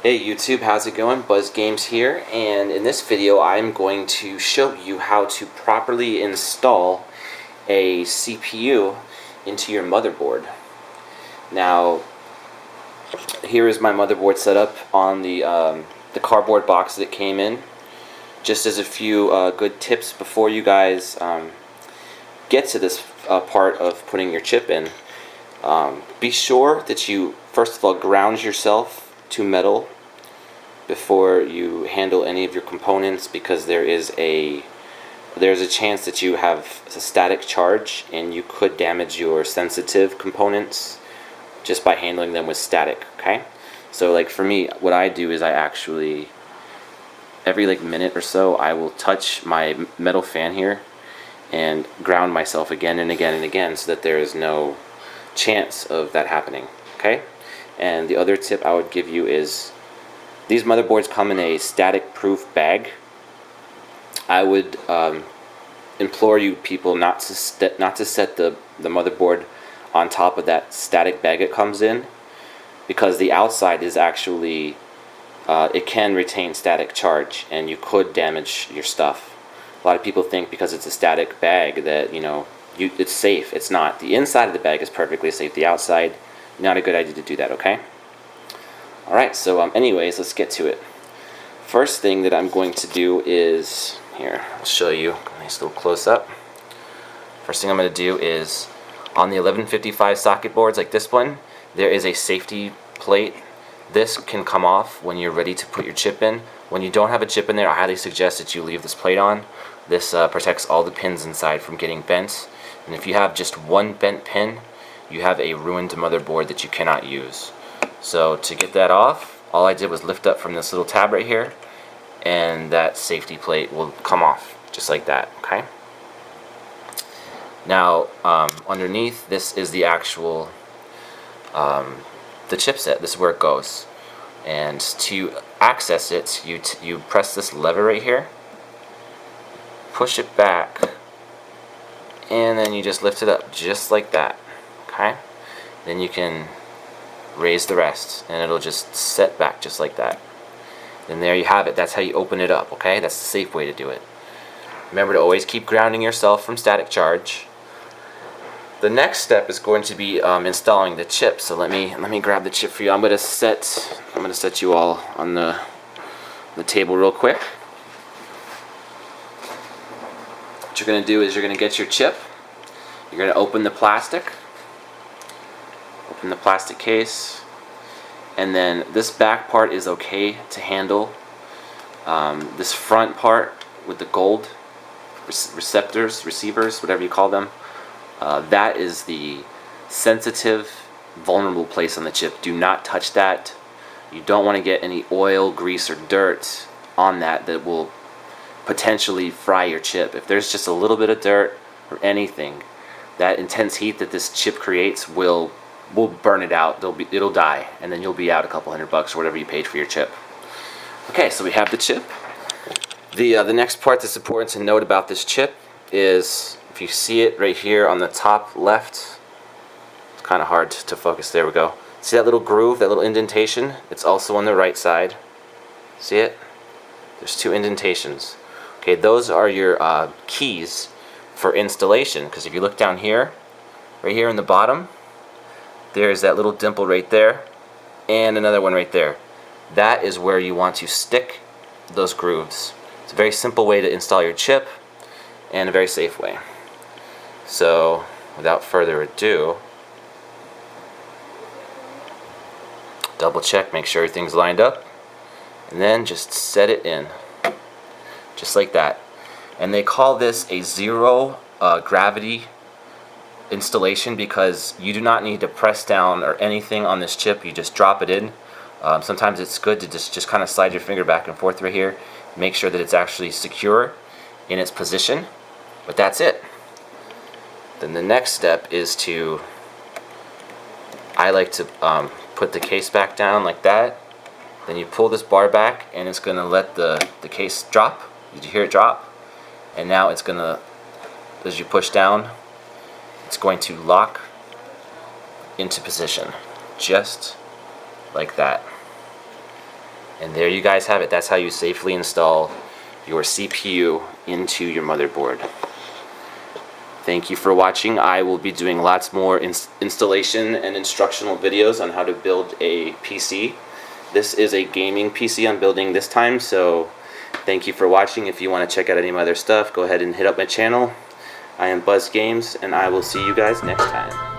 Hey YouTube, how's it going? Buzz Games here, and in this video I'm going to show you how to properly install a CPU into your motherboard. Now, here is my motherboard set up on the cardboard box that it came in. Just as a few good tips before you guys get to this part of putting your chip in, be sure that you first of all ground yourself to metal before you handle any of your components, because there's a chance that you have a static charge and you could damage your sensitive components just by handling them with static. Okay, so like for me, what I do is I actually every minute or so I will touch my metal fan here and ground myself again and again and again so that there is no chance of that happening. Okay, and the other tip I would give you is these motherboards come in a static proof bag. I would implore you people not to set the motherboard on top of that static bag it comes in, because the outside is actually it can retain static charge and you could damage your stuff. A lot of people think because it's a static bag that it's safe. It's not. The inside of the bag is perfectly safe. The outside, not a good idea to do that. Okay. Alright, so anyways, let's get to it. First thing that I'm going to do is, here, I'll show you a nice little close-up. First thing I'm going to do is, on the 1155 socket boards like this one, there is a safety plate. This can come off when you're ready to put your chip in. When you don't have a chip in there, I highly suggest that you leave this plate on. This protects all the pins inside from getting bent. And if you have just one bent pin, you have a ruined motherboard that you cannot use. So to get that off, all I did was lift up from this little tab right here, and that safety plate will come off just like that. Okay. Now underneath, this is the actual the chipset. This is where it goes, and to access it, you press this lever right here, push it back, and then you just lift it up just like that. Okay. Then you can raise the rest and it'll just set back just like that. And there you have it. That's how you open it up. Okay, that's the safe way to do it. Remember to always keep grounding yourself from static charge. The next step is going to be installing the chip. So let me grab the chip for you. I'm gonna set you all on the table real quick. What you're gonna do is you're gonna get your chip. You're gonna open the plastic case, and then this back part is okay to handle. This front part with the gold receivers, whatever you call them, that is the sensitive, vulnerable place on the chip. Do not touch that. You don't want to get any oil, grease, or dirt on that will potentially fry your chip. If there's just a little bit of dirt or anything, that intense heat that this chip creates will burn it out. It'll die, and then you'll be out a couple $100 or whatever you paid for your chip. Okay, so we have the chip. The next part that's important to note about this chip is, if you see it right here on the top left, it's kind of hard to focus. There we go. See that little groove, that little indentation? It's also on the right side. See it? There's two indentations. Okay, those are your keys for installation, because if you look down here, right here in the bottom, there's that little dimple right there, and another one right there. That is where you want to stick those grooves. It's a very simple way to install your chip, and a very safe way. So, without further ado, double check, make sure everything's lined up, and then just set it in. Just like that. And they call this a zero gravity installation, because you do not need to press down or anything on this chip. You just drop it in. Sometimes it's good to just kind of slide your finger back and forth right here, make sure that it's actually secure in its position. But that's it. Then the next step is I like to put the case back down like that. Then you pull this bar back, and it's going to let the case drop. Did you hear it drop? And now it's going to, as you push down, it's going to lock into position, just like that. And there you guys have it. That's how you safely install your CPU into your motherboard. Thank you for watching. I will be doing lots more installation and instructional videos on how to build a PC. This is a gaming PC I'm building this time, so thank you for watching. If you want to check out any of my other stuff, go ahead and hit up my channel. I am Buzz Games, and I will see you guys next time.